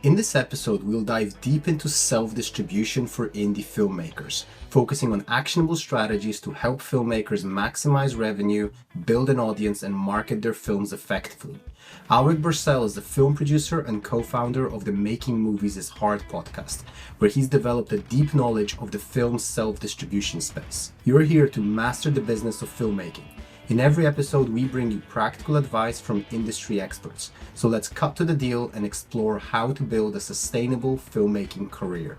In this episode, we'll dive deep into self-distribution for indie filmmakers, focusing on actionable strategies to help filmmakers maximize revenue, build an audience, and market their films effectively. Alrik Bursell is the film producer and co-founder of the Making Movies is Hard podcast, where he's developed a deep knowledge of the film self-distribution space. You're here to master the business of filmmaking. In every episode, we bring you practical advice from industry experts. So let's cut to the deal and explore how to build a sustainable filmmaking career.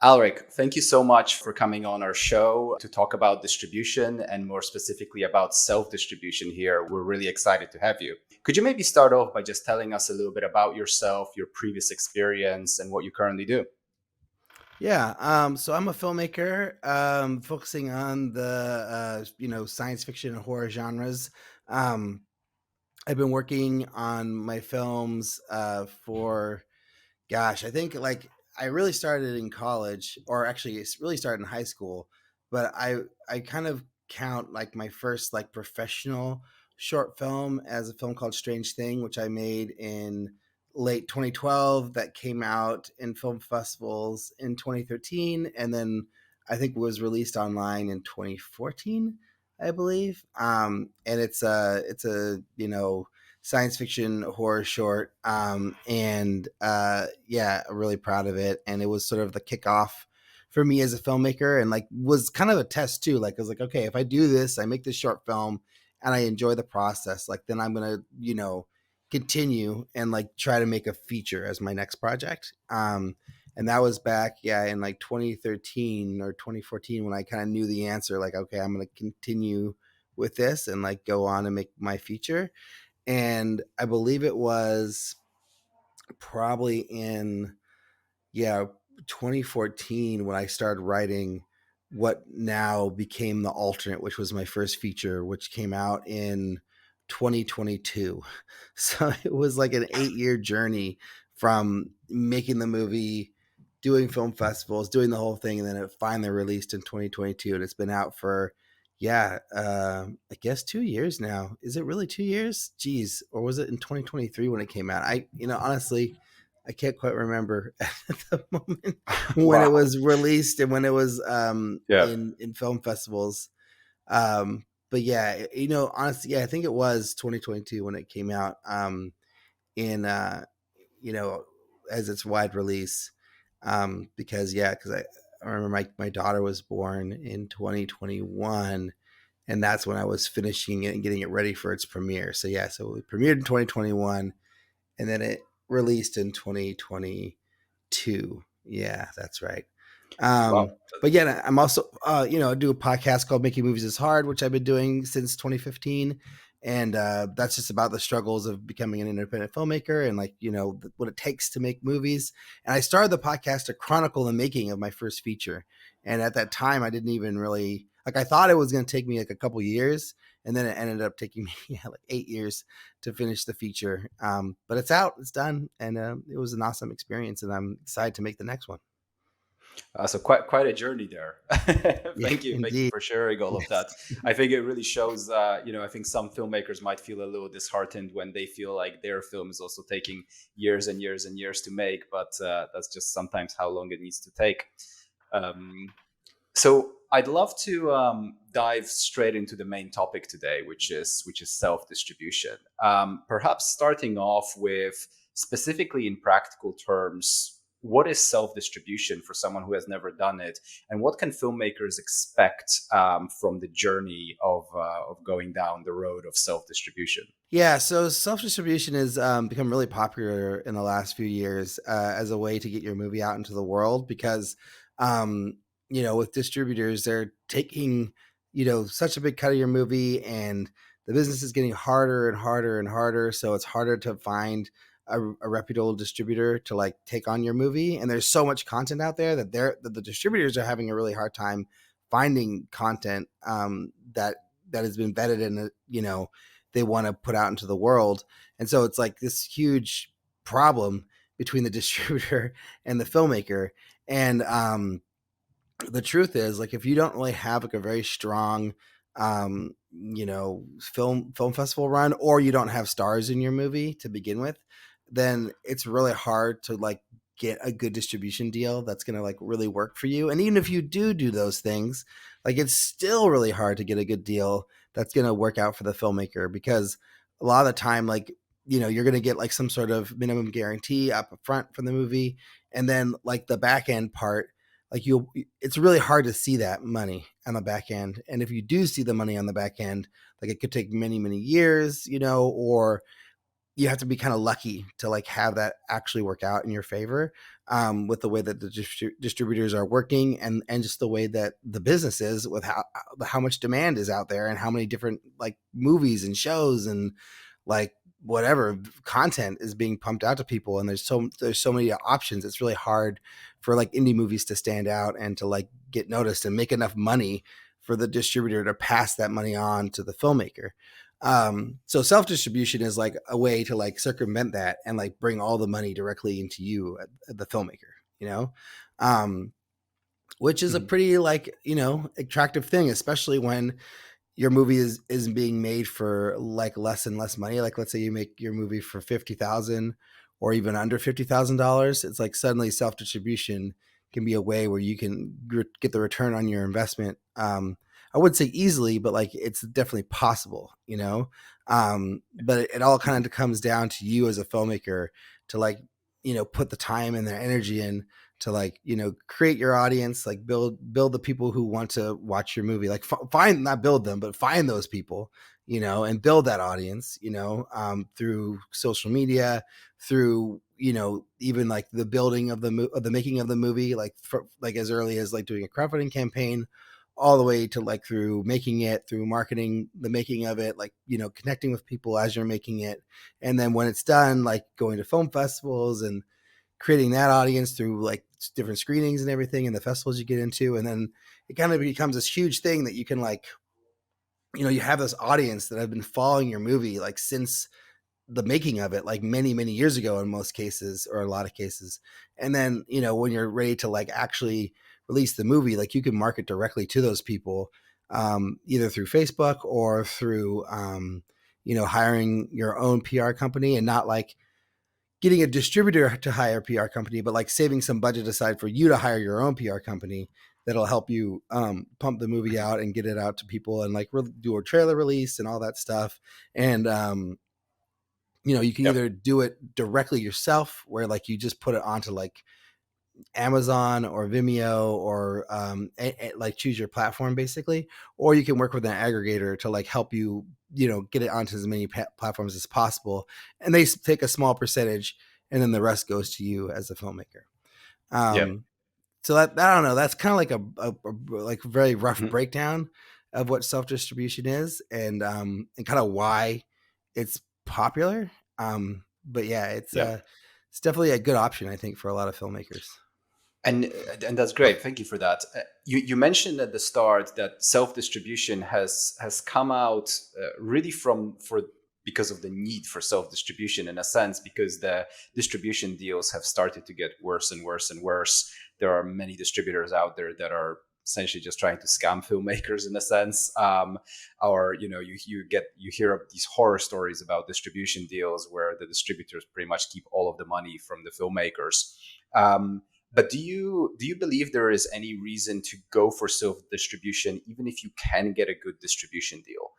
Alrik, thank you so much for coming on our show to talk about distribution and more specifically about self-distribution here. We're really excited to have you. Could you maybe start off by just telling us a little bit about yourself, your previous experience, and what you currently do? Yeah, so I'm a filmmaker focusing on the science fiction and horror genres. I've been working on my films for, I think I really started in college, or actually it's really started in high school. But I kind of count like my first like professional short film as a film called Strange Thing, which I made in late 2012 that came out in film festivals in 2013, and then I think was released online in 2014, I believe. And it's a science fiction horror short, and I'm really proud of it. And it was sort of the kickoff for me as a filmmaker, and like was kind of a test too. Like I was like, okay, if I do this, I make this short film and I enjoy the process, like then I'm gonna continue and like try to make a feature as my next project. And that was back in like 2013 or 2014 when I kind of knew the answer, like, okay, I'm going to continue with this and like go on and make my feature. And I believe it was probably in 2014 when I started writing what now became The Alternate, which was my first feature, which came out in 2022. So it was like an 8-year journey from making the movie, doing film festivals, doing the whole thing, and then it finally released in 2022. And it's been out for I guess 2 years now. Is it really 2 years? Geez, or was it in 2023 when it came out? Honestly, I can't quite remember at the moment when it was released and when it was in film festivals. But honestly, I think it was 2022 when it came out in as its wide release. Because I remember my daughter was born in 2021, and that's when I was finishing it and getting it ready for its premiere. So it premiered in 2021, and then it released in 2022. Yeah, that's right. Wow. But I'm also, I do a podcast called Making Movies is Hard, which I've been doing since 2015. And that's just about the struggles of becoming an independent filmmaker and what it takes to make movies. And I started the podcast to chronicle the making of my first feature. And at that time, I didn't even really, I thought it was going to take me like a couple years. And then it ended up taking me like 8 years to finish the feature. But it's out, it's done. And it was an awesome experience. And I'm excited to make the next one. So quite a journey there. Thank you Indeed. for sharing all of that. I think it really shows. I think some filmmakers might feel a little disheartened when they feel like their film is also taking years and years and years to make, but that's just sometimes how long it needs to take. So I'd love to dive straight into the main topic today, which is self-distribution. Perhaps starting off with specifically in practical terms, what is self-distribution for someone who has never done it, and what can filmmakers expect from the journey of going down the road of self-distribution? Yeah, so self-distribution has become really popular in the last few years as a way to get your movie out into the world because, with distributors, they're taking, such a big cut of your movie, and the business is getting harder and harder and harder. So it's harder to find a reputable distributor to like take on your movie. And there's so much content out there that the distributors are having a really hard time finding content that has been vetted and, they want to put out into the world. And so it's like this huge problem between the distributor and the filmmaker. And the truth is, like, if you don't really have like a very strong film festival run, or you don't have stars in your movie to begin with, then it's really hard to like get a good distribution deal that's going to like really work for you. And even if you do those things, like it's still really hard to get a good deal that's going to work out for the filmmaker, because a lot of the time, like, you're going to get like some sort of minimum guarantee up front from the movie. And then like the back end part, like it's really hard to see that money on the back end. And if you do see the money on the back end, like it could take many, many years, or you have to be kind of lucky to like have that actually work out in your favor, with the way that the distributors are working, and just the way that the business is, with how much demand is out there, and how many different like movies and shows and like whatever content is being pumped out to people. And there's so many options. It's really hard for like indie movies to stand out and to like get noticed and make enough money for the distributor to pass that money on to the filmmaker. So self-distribution is like a way to like circumvent that and like bring all the money directly into you, at the filmmaker, um, which is a Mhm. pretty like, attractive thing, especially when your movie is being made for like less and less money. Like, let's say you make your movie for 50,000 or even under $50,000. It's like suddenly self-distribution can be a way where you can get the return on your investment. I would say easily, but like it's definitely possible, but it all kind of comes down to you as a filmmaker to like, put the time and their energy in to like, create your audience, like build the people who want to watch your movie, like find, not build them, but find those people, and build that audience, through social media, through, even like the building of the making of the movie, like like as early as like doing a crowdfunding campaign, all the way to like through making it, through marketing the making of it, like, connecting with people as you're making it. And then when it's done, like going to film festivals and creating that audience through like different screenings and everything, and the festivals you get into. And then it kind of becomes this huge thing that you can like, you have this audience that have been following your movie like since the making of it, like many, many years ago in most cases, or a lot of cases. And then, when you're ready to like actually release the movie, like you can market directly to those people, either through Facebook or through, hiring your own PR company, and not like getting a distributor to hire a PR company, but like saving some budget aside for you to hire your own PR company that'll help you, pump the movie out and get it out to people, and like do a trailer release and all that stuff. And, you can Yep. either do it directly yourself, where like you just put it onto like Amazon or Vimeo, or like choose your platform basically, or you can work with an aggregator to like help you, get it onto as many platforms as possible, and they take a small percentage, and then the rest goes to you as a filmmaker. Yep. So that, I don't know, that's kind of like like very rough Mhm. breakdown of what self distribution is, and kind of why it's popular. But yeah, Yep. it's definitely a good option, I think, for a lot of filmmakers. And and that's great. Thank you for that. You mentioned at the start that self distribution has come out really from for because of the need for self distribution, in a sense, because the distribution deals have started to get worse and worse and worse. There are many distributors out there that are essentially just trying to scam filmmakers, in a sense. Or you hear of these horror stories about distribution deals where the distributors pretty much keep all of the money from the filmmakers. But do you believe there is any reason to go for self distribution, even if you can get a good distribution deal?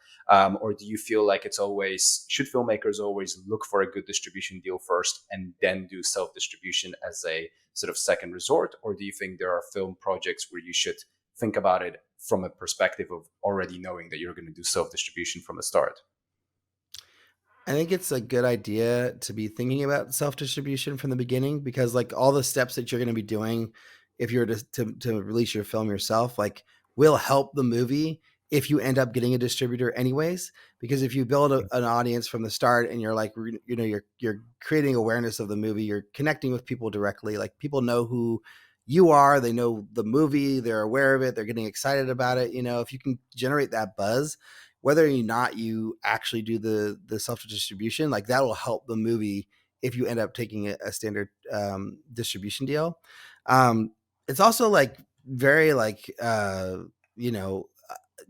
Or do you feel like it's always, should filmmakers always look for a good distribution deal first and then do self distribution as a sort of second resort? Or do you think there are film projects where you should think about it from a perspective of already knowing that you're going to do self distribution from the start? I think it's a good idea to be thinking about self distribution from the beginning, because like all the steps that you're going to be doing, if you're to release your film yourself, like will help the movie if you end up getting a distributor anyways. Because if you build an audience from the start, and you're like, you're creating awareness of the movie, you're connecting with people directly, like people know who you are, they know the movie, they're aware of it, they're getting excited about it. If you can generate that buzz, whether or not you actually do the self distribution, like that will help the movie if you end up taking a standard, distribution deal. It's also like very like, you know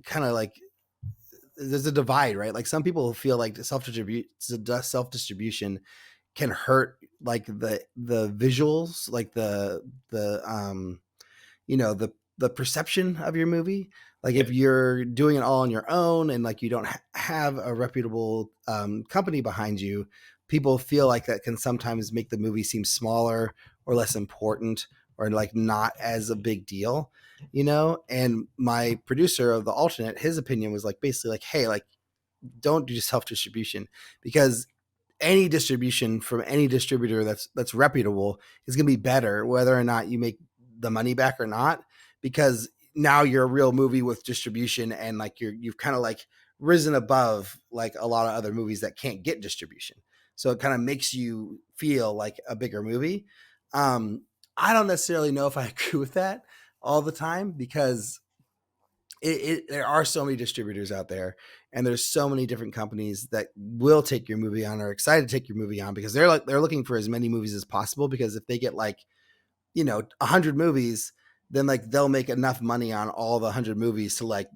kind of like there's a divide, right? Like some people feel like self distribution can hurt like the visuals, like the perception of your movie. Like Yeah. if you're doing it all on your own and like you don't have a reputable company behind you, people feel like that can sometimes make the movie seem smaller or less important or like not as a big deal, And my producer of the alternate, his opinion was like basically like, hey, like don't do self distribution because any distribution from any distributor that's reputable is going to be better whether or not you make the money back or not, because now you're a real movie with distribution and like you've kind of like risen above like a lot of other movies that can't get distribution, so it kind of makes you feel like a bigger movie. I don't necessarily know if I agree with that all the time because there are so many distributors out there and there's so many different companies that will take your movie on or are excited to take your movie on because they're looking for as many movies as possible, because if they get like 100 movies, then like they'll make enough money on all the 100 movies to like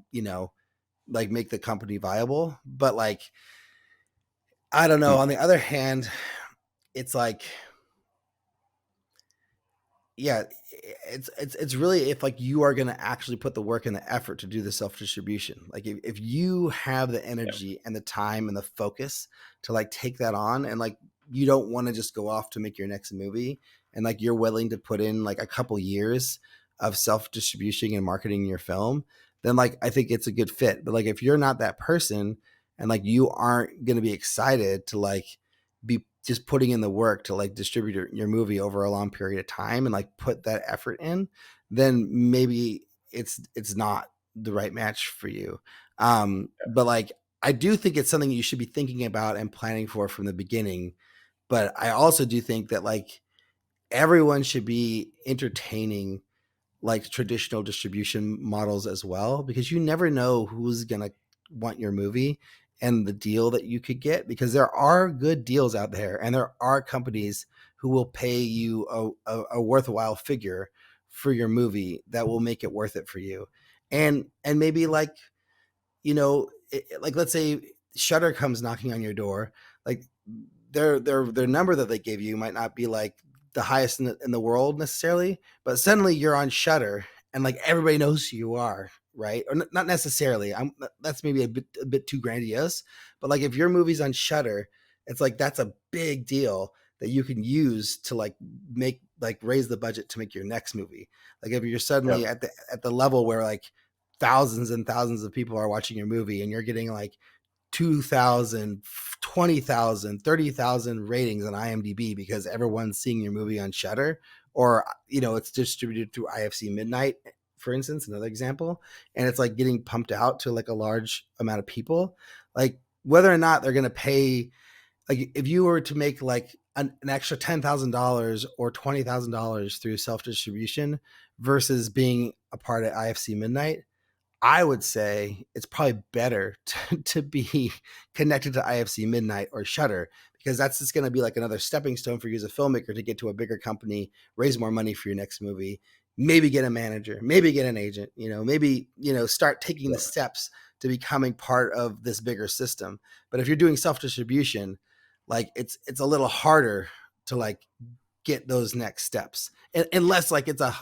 like make the company viable. But like I don't know, on the other hand, it's like yeah, it's really if like you are going to actually put the work and the effort to do the self distribution, like if you have the Yeah. energy and the time and the focus to like take that on, and like you don't want to just go off to make your next movie, and like you're willing to put in like a couple years of self distribution and marketing your film, then like I think it's a good fit. But like if you're not that person and like you aren't going to be excited to like be just putting in the work to like distribute your movie over a long period of time and like put that effort in, then maybe it's not the right match for you. But like I do think it's something you should be thinking about and planning for from the beginning. But I also do think that like everyone should be entertaining like traditional distribution models as well, because you never know who's going to want your movie and the deal that you could get, because there are good deals out there and there are companies who will pay you a worthwhile figure for your movie that will make it worth it for you. And maybe like like let's say Shutter comes knocking on your door, like their number that they gave you might not be like the highest in the world necessarily, but suddenly you're on Shutter and like everybody knows who you are, right? Or not necessarily. That's maybe a bit too grandiose, but like if your movie's on Shutter, it's like that's a big deal that you can use to like make like raise the budget to make your next movie. Like if you're Yeah. suddenly at the level where like thousands and thousands of people are watching your movie and you're getting like 2,000, 20,000, 30,000 ratings on IMDb because everyone's seeing your movie on Shutter, or it's distributed through IFC Midnight, for instance, another example, and it's like getting pumped out to like a large amount of people. Like whether or not they're going to pay, like if you were to make like an extra $10,000 or $20,000 through self distribution versus being a part of IFC Midnight, I would say it's probably better to be connected to IFC Midnight or Shutter, because that's just going to be like another stepping stone for you as a filmmaker to get to a bigger company, raise more money for your next movie, maybe get a manager, maybe get an agent, maybe, start taking the steps to becoming part of this bigger system. But if you're doing self-distribution, like it's a little harder to like get those next steps, unless like it's a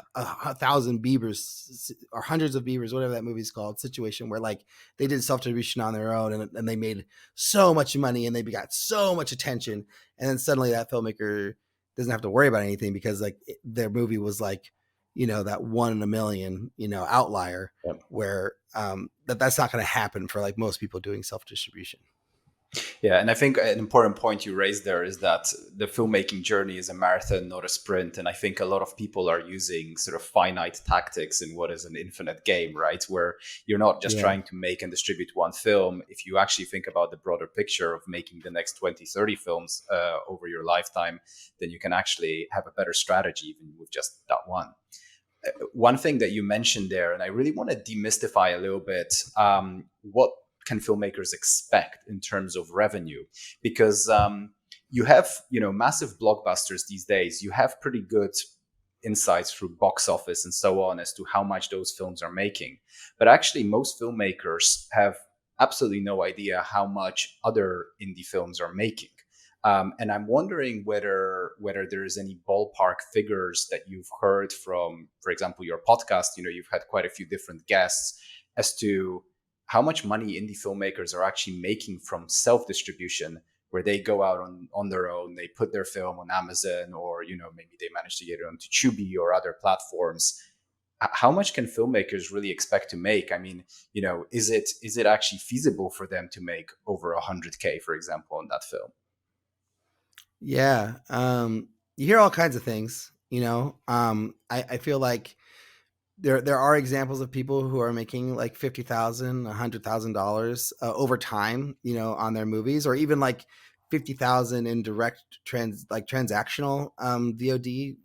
thousand beavers or hundreds of beavers, whatever that movie's called, situation where like they did self-distribution on their own and they made so much money and they got so much attention, and then suddenly that filmmaker doesn't have to worry about anything because like their movie was like that 1 in a million outlier, Yeah. where that's not going to happen for like most people doing self-distribution. Yeah, and I think an important point you raised there is that the filmmaking journey is a marathon, not a sprint. And I think a lot of people are using sort of finite tactics in what is an infinite game, right? Where you're not just trying to make and distribute one film. If you actually think about the broader picture of making the next 20, 30 films over your lifetime, then you can actually have a better strategy even with just that one. One thing that you mentioned there, and I really want to demystify a little bit, what can filmmakers expect in terms of revenue? Because you have, massive blockbusters these days. You have pretty good insights through box office and so on as to how much those films are making. But actually, most filmmakers have absolutely no idea how much other indie films are making. And I'm wondering whether there's any ballpark figures that you've heard from, for example, your podcast. You've had quite a few different guests as to how much money indie filmmakers are actually making from self-distribution, where they go out on their own, they put their film on Amazon, or maybe they manage to get it onto Tubi or other platforms. How much can filmmakers really expect to make? I mean, is it actually feasible for them to make over 100K, for example, on that film? Yeah. You hear all kinds of things, I feel like there are examples of people who are making like $50,000, $100,000 over time, on their movies, or even like 50,000 in direct transactional VOD,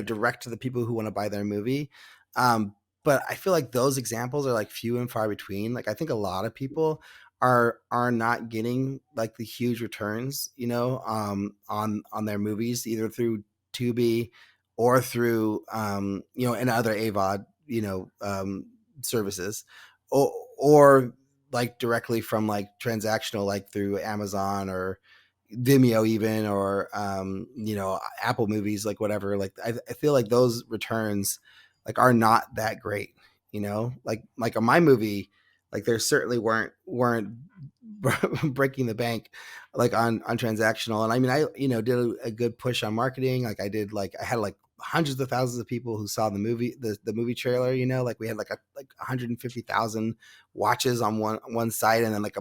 direct to the people who want to buy their movie. But I feel like those examples are like few and far between. Like I think a lot of people are not getting like the huge returns, on their movies, either through Tubi or through and other AVOD, services, or like directly from like transactional, like through Amazon or Vimeo even, or Apple Movies, like whatever. Like I feel like those returns like are not that great, like on my movie, like there certainly weren't breaking the bank like on transactional. And I mean, I did a good push on marketing. Like I had like hundreds of thousands of people who saw the movie, the movie trailer, like we had like 150,000 watches on one site, and then like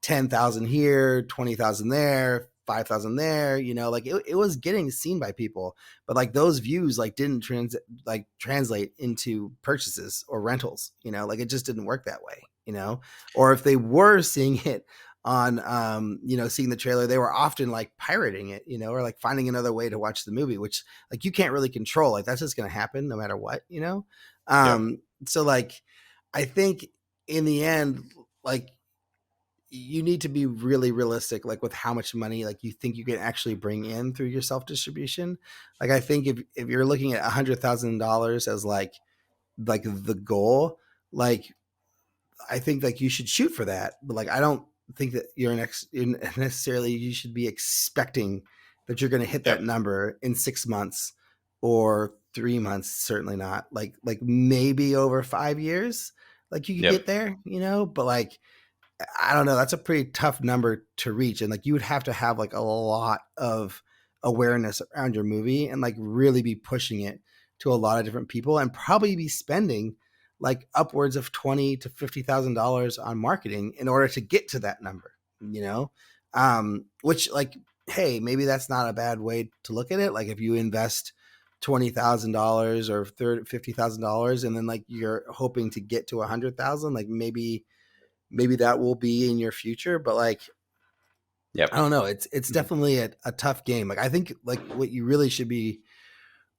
10,000 here, 20,000 there, 5,000 there, like it was getting seen by people, but like those views like didn't translate into purchases or rentals, like it just didn't work that way, or if they were seeing it on seeing the trailer, they were often like pirating it, or like finding another way to watch the movie, which like you can't really control. Like that's just going to happen no matter what, Yeah. so like I think in the end, like you need to be really realistic, like with how much money like you think you can actually bring in through your self distribution. Like I think if you're looking at $100,000 as like the goal, like I think like you should shoot for that, but like I don't think that necessarily you should be expecting that you're going to hit Yeah. that number in 6 months or 3 months. Certainly not. Like maybe over 5 years, like you could Yep. get there, but like I don't know. That's a pretty tough number to reach. And like you would have to have like a lot of awareness around your movie and like really be pushing it to a lot of different people, and probably be spending like upwards of $20,000 to $50,000 on marketing in order to get to that number, which like, hey, maybe that's not a bad way to look at it. Like if you invest $20,000 or $50,000 and then like you're hoping to get to 100,000, like maybe that will be in your future, but like Yep. I don't know, it's Mhm. definitely a tough game. Like I think like what you really should be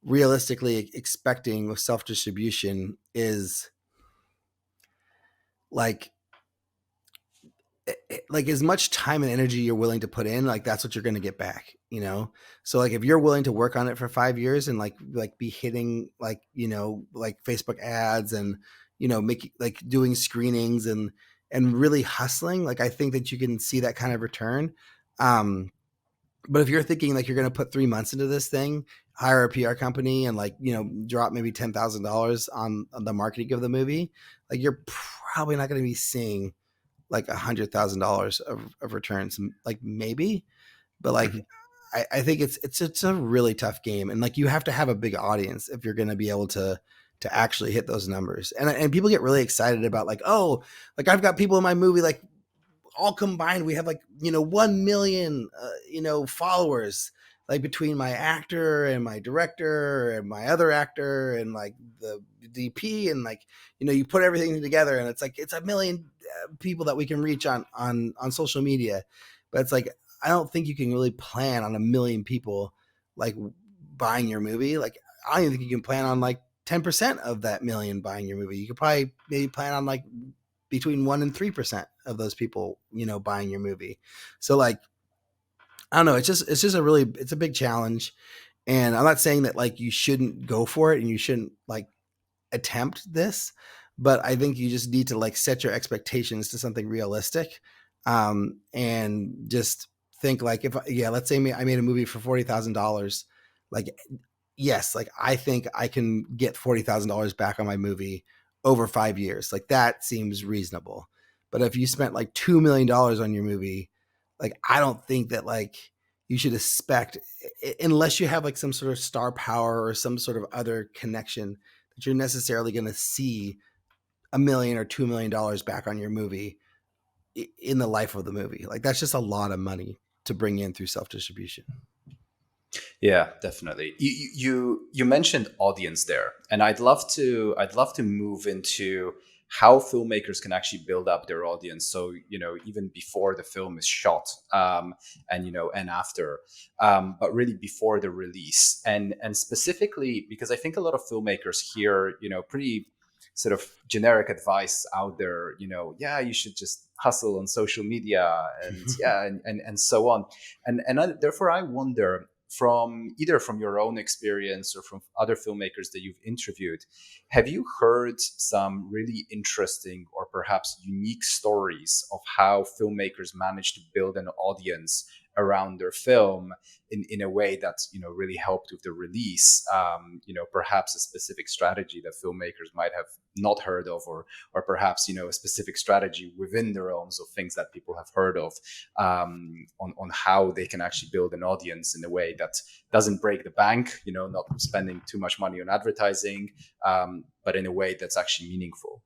realistically expecting with self distribution is like like as much time and energy you're willing to put in, like that's what you're going to get back, so like if you're willing to work on it for 5 years and like be hitting like like Facebook ads and making like doing screenings and really hustling, like I think that you can see that kind of return. um but if you're thinking like you're going to put 3 months into this thing, hire a PR company, and like drop maybe $10,000 on the marketing of the movie, like you're probably not going to be seeing like $100,000 of returns, like maybe, but like Mhm. I think it's a really tough game, and like you have to have a big audience if you're going to be able to actually hit those numbers. And people get really excited about like, oh, like I've got people in my movie like all combined we have like 1 million followers, like between my actor and my director and my other actor and like the DP, and like you put everything together and it's like it's a million people that we can reach on social media. But it's like I don't think you can really plan on a million people like buying your movie. Like I don't even think you can plan on like 10% of that million buying your movie. You could probably maybe plan on like between 1% and 3% of those people, buying your movie. So like, I don't know. It's just it's a big challenge. And I'm not saying that like you shouldn't go for it and you shouldn't like attempt this, but I think you just need to like set your expectations to something realistic, and just think like, if yeah, let's say I made a movie for $40,000, like, yes, like I think I can get $40,000 back on my movie over 5 years. Like that seems reasonable. But if you spent like $2 million on your movie, like I don't think that like you should expect, unless you have like some sort of star power or some sort of other connection, that you're necessarily going to see $1 million or $2 million back on your movie in the life of the movie. Like that's just a lot of money to bring in through self distribution. Yeah, definitely. You mentioned audience there, and I'd love to move into how filmmakers can actually build up their audience. So even before the film is shot, and after, but really before the release, and specifically because I think a lot of filmmakers hear pretty sort of generic advice out there. Yeah, you should just hustle on social media, and yeah, and so on, therefore I wonder, from your own experience or from other filmmakers that you've interviewed, have you heard some really interesting or perhaps unique stories of how filmmakers manage to build an audience around their film in a way that really helped with the release? Perhaps a specific strategy that filmmakers might have not heard of, or perhaps a specific strategy within the realms of things that people have heard of, on how they can actually build an audience in a way that doesn't break the bank, not spending too much money on advertising, but in a way that's actually meaningful.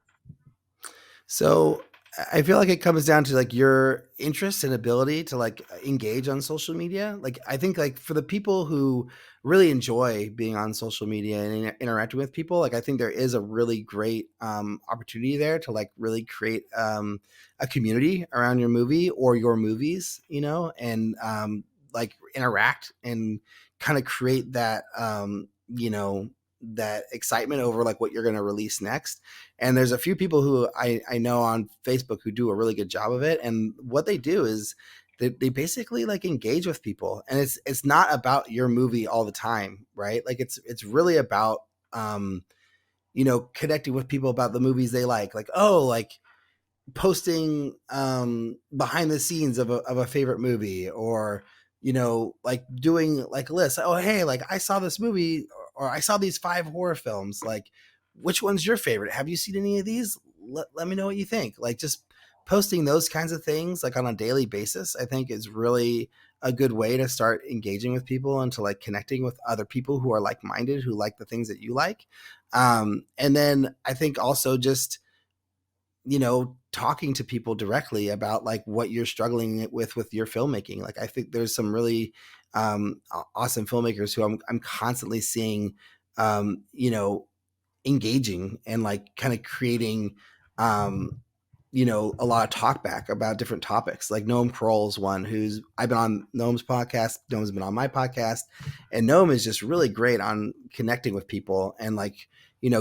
So I feel like it comes down to like your interest and ability to like engage on social media. Like I think like for the people who really enjoy being on social media and interacting with people, like I think there is a really great opportunity there to like really create a community around your movie or your movies, and like interact and kind of create that that excitement over like what you're going to release next. And there's a few people who I know on Facebook who do a really good job of it. And what they do is they basically like engage with people, and it's not about your movie all the time, right? Like it's really about connecting with people about the movies they like, oh, like posting behind the scenes of a favorite movie, or like doing like lists. Oh, hey, like I saw this movie, or I saw these 5 horror films, like which one's your favorite? Have you seen any of these? Let me know what you think. Like just posting those kinds of things like on a daily basis, I think is really a good way to start engaging with people and to like connecting with other people who are like-minded, who like the things that you like. And then I think also just talking to people directly about like what you're struggling with your filmmaking. Like I think there's some really awesome filmmakers who I'm constantly seeing, engaging and like kind of creating, a lot of talk back about different topics. Like Noam Kroll's one, who's I've been on Noam's podcast. Noam's been on my podcast, and Noam is just really great on connecting with people and like,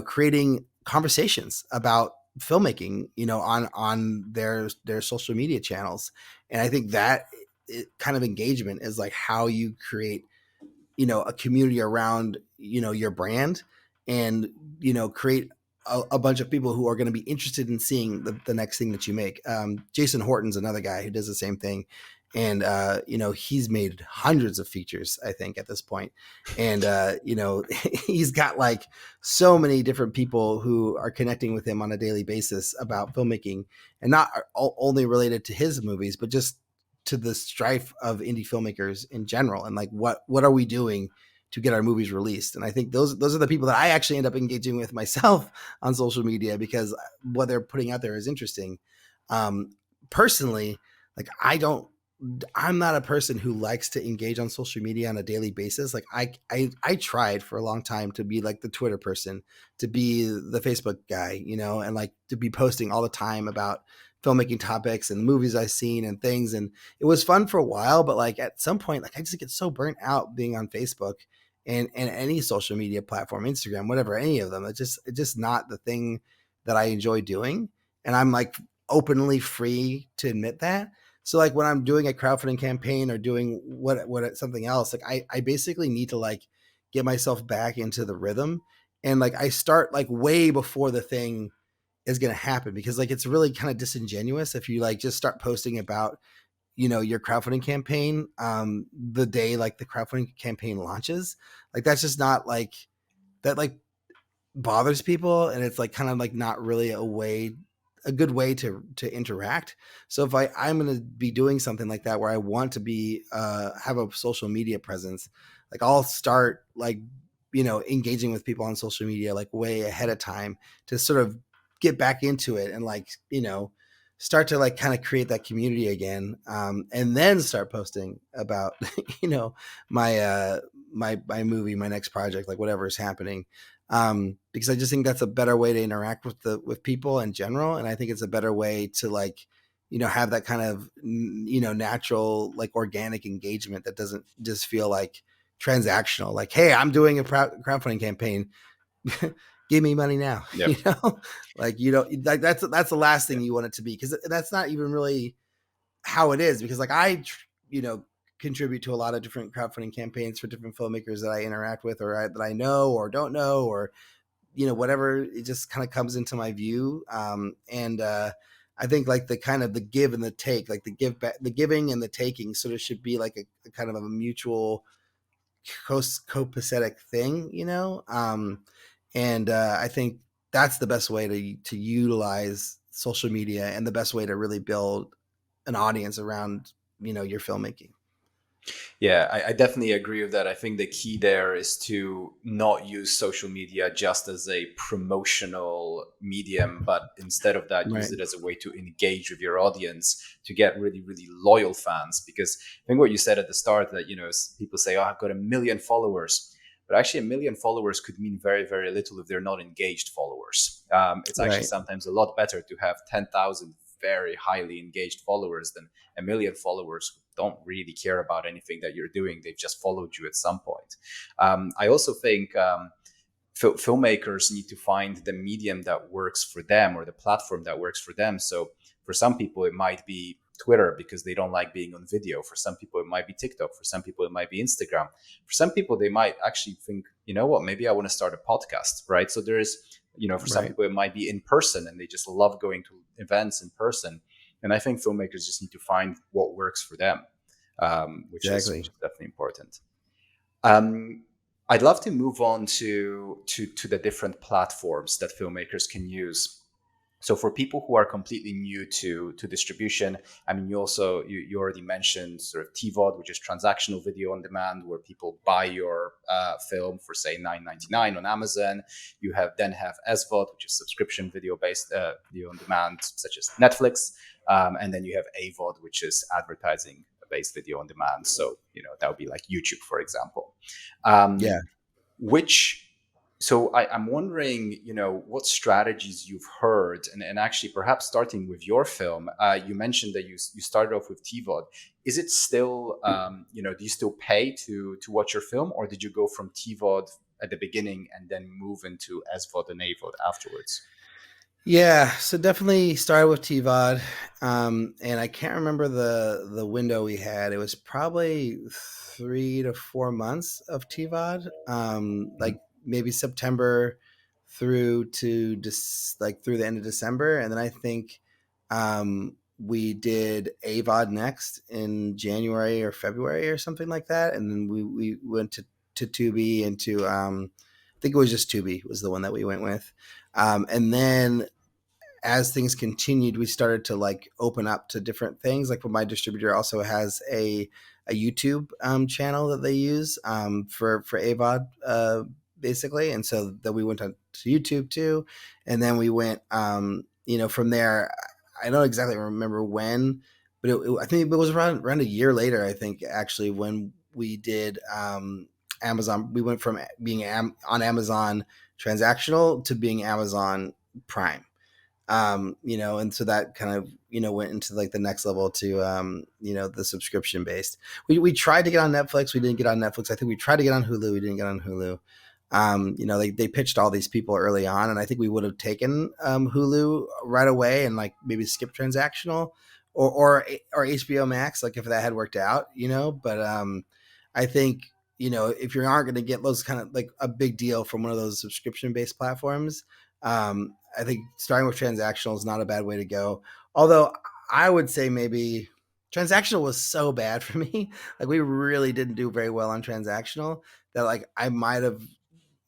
creating conversations about filmmaking, on their social media channels. And I think that kind of engagement is like how you create, a community around, your brand, and, create a bunch of people who are going to be interested in seeing the next thing that you make. Jason Horton's another guy who does the same thing. And, he's made hundreds of features, I think, at this point. And, he's got like so many different people who are connecting with him on a daily basis about filmmaking, and not only related to his movies, but just to the strife of indie filmmakers in general. And like, what are we doing to get our movies released? And I think those are the people that I actually end up engaging with myself on social media, because what they're putting out there is interesting. Personally, like I'm not a person who likes to engage on social media on a daily basis. Like I tried for a long time to be like the Twitter person, to be the Facebook guy, and like to be posting all the time about filmmaking topics and the movies I've seen and things. And it was fun for a while, but like at some point, like I just get so burnt out being on Facebook and any social media platform, Instagram, whatever, any of them. It's just not the thing that I enjoy doing. And I'm like openly free to admit that. So like when I'm doing a crowdfunding campaign or doing what something else, like I basically need to like get myself back into the rhythm. And like I start like way before the thing is going to happen, because like it's really kind of disingenuous if you like just start posting about, your crowdfunding campaign the day like the crowdfunding campaign launches. Like that's just not like that, like bothers people, and it's like kind of like not really a good way to interact. So if I'm going to be doing something like that where I want to be have a social media presence, like I'll start like engaging with people on social media like way ahead of time to sort of get back into it and like start to like kind of create that community again, and then start posting about my my movie, my next project, like whatever is happening, because I just think that's a better way to interact with people in general, and I think it's a better way to like have that kind of natural like organic engagement that doesn't just feel like transactional, like, hey, I'm doing a crowdfunding campaign, give me money now. Yep. Like like that's the last thing you want it to be, because that's not even really how it is, because like I contribute to a lot of different crowdfunding campaigns for different filmmakers that I interact with, or that I know or don't know, or whatever, it just kind of comes into my view. And I think like the kind of the give and the take, like the giving and the taking sort of should be like a kind of a mutual copacetic thing, and I think that's the best way to utilize social media, and the best way to really build an audience around your filmmaking. Yeah, I definitely agree with that. I think the key there is to not use social media just as a promotional medium, but instead of that, use Right. it as a way to engage with your audience, to get really, really loyal fans. Because I think what you said at the start, that, people say, oh, I've got 1 million followers. But actually, 1 million followers could mean very, very little if they're not engaged followers. It's actually Right. sometimes a lot better to have 10,000 very highly engaged followers than 1 million followers who don't really care about anything that you're doing. They've just followed you at some point. I also think filmmakers need to find the medium that works for them, or the platform that works for them. So for some people, it might be Twitter because they don't like being on video. For some people, it might be TikTok. For some people, it might be Instagram. For some people, they might actually think, you know what, maybe I want to start a podcast, right? So there is, for some Right. people, it might be in person and they just love going to events in person. And I think filmmakers just need to find what works for them, Exactly. which is definitely important. Um, I'd love to move on to the different platforms that filmmakers can use. So for people who are completely new to distribution, I mean, you already mentioned sort of TVOD, which is transactional video on demand, where people buy your film for say $9.99 on Amazon. You then have SVOD, which is subscription video based video on demand, such as Netflix, and then you have AVOD, which is advertising based video on demand. So that would be like YouTube, for example. Yeah. Which So I'm wondering, what strategies you've heard, and actually perhaps starting with your film. You mentioned that you started off with TVOD. Is it still, do you still pay to watch your film, or did you go from TVOD at the beginning and then move into SVOD and AVOD afterwards? Yeah, so definitely started with TVOD, and I can't remember the window we had. It was probably 3 to 4 months of TVOD, like maybe September through to like through the end of December, and then I think we did AVOD next in January or February or something like that, and then we went to Tubi and to I think it was just Tubi was the one that we went with, and then as things continued, we started to like open up to different things. Like, my distributor also has a YouTube channel that they use for AVOD basically, and so then we went to YouTube too, and then we went from there. I don't exactly remember when, but I think it was around a year later. I think actually when we did Amazon, we went from being on Amazon transactional to being Amazon Prime, and so that kind of went into like the next level to the subscription based. We tried to get on Netflix, we didn't get on Netflix. I think we tried to get on Hulu, we didn't get on Hulu. They pitched all these people early on, and I think we would have taken Hulu right away and like maybe skip transactional, or HBO Max, like if that had worked out, but I think if you aren't going to get those kind of like a big deal from one of those subscription based platforms, I think starting with transactional is not a bad way to go. Although I would say maybe transactional was so bad for me. Like we really didn't do very well on transactional that like I might have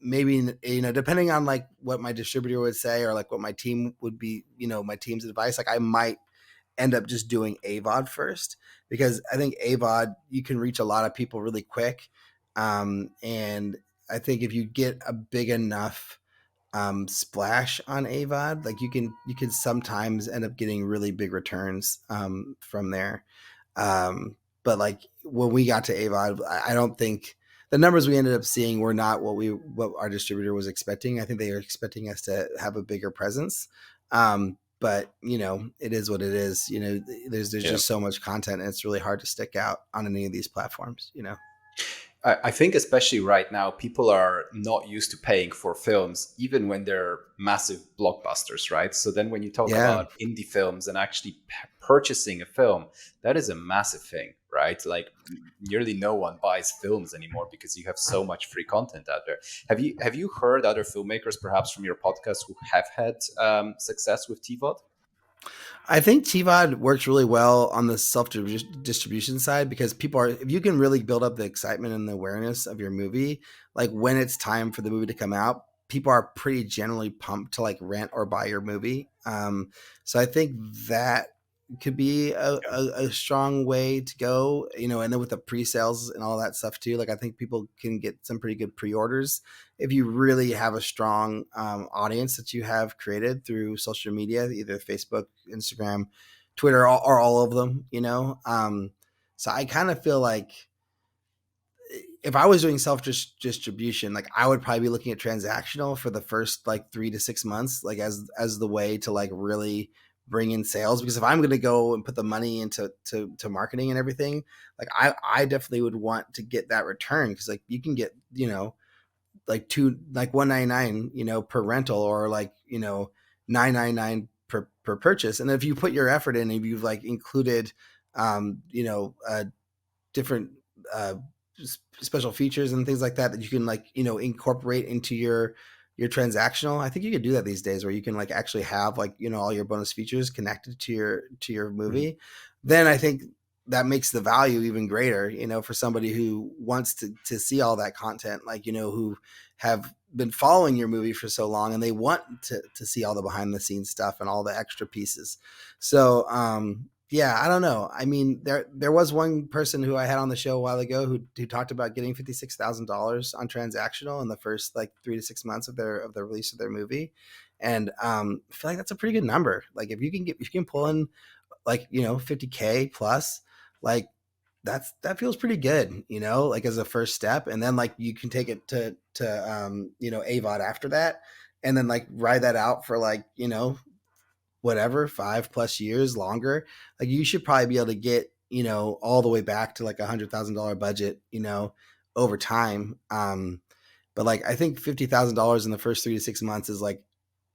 maybe, you know, depending on like what my distributor would say or like what my team would be, you know, my team's advice, like I might end up just doing AVOD first, because I think AVOD, you can reach a lot of people really quick. And I think if you get a big enough splash on AVOD, like you can sometimes end up getting really big returns from there. But like when we got to AVOD, I don't think the numbers we ended up seeing were not what our distributor was expecting. I think they were expecting us to have a bigger presence. But you know, it is what it is. You know, there's Yeah. just so much content, and it's really hard to stick out on any of these platforms. You know. I think especially right now, people are not used to paying for films, even when they're massive blockbusters, right? So then when you talk Yeah. about indie films and actually purchasing a film, that is a massive thing, right? Like nearly no one buys films anymore because you have so much free content out there. Have you heard other filmmakers, perhaps from your podcast, who have had success with TVOD? I think TVOD works really well on the self distribution side, because people are, if you can really build up the excitement and the awareness of your movie, like when it's time for the movie to come out, people are pretty generally pumped to like rent or buy your movie. So I think that could be a strong way to go, you know, and then with the pre-sales and all that stuff too, like I think people can get some pretty good pre-orders if you really have a strong audience that you have created through social media, either Facebook, Instagram, Twitter, or all of them, you know. So I kind of feel like if I was doing self distribution, like I would probably be looking at transactional for the first like 3 to 6 months, like as the way to like really bring in sales. Because if I'm going to go and put the money into to marketing and everything, like I definitely would want to get that return, because like you can get, you know, like $199, you know, per rental, or like, you know, $999 per purchase. And if you put your effort in, if you've like included you know, different uh special features and things like that that you can like, you know, incorporate into your transactional, I think you could do that these days, where you can like actually have like, you know, all your bonus features connected to your Mhm. movie. Then I think that makes the value even greater, you know, for somebody who wants to see all that content, like, you know, who have been following your movie for so long and they want to see all the behind the scenes stuff and all the extra pieces. So yeah, I don't know. I mean, there was one person who I had on the show a while ago who talked about getting $56,000 on transactional in the first like 3 to 6 months of the release of their movie, and I feel like that's a pretty good number. Like if you can pull in like, you know, 50K plus, like that feels pretty good, you know, like as a first step, and then like you can take it to you know, AVOD after that, and then like ride that out for like, you know, whatever, 5 plus years longer. Like you should probably be able to get, you know, all the way back to like $100,000 budget, you know, over time. But like I think $50,000 in the first 3 to 6 months is like,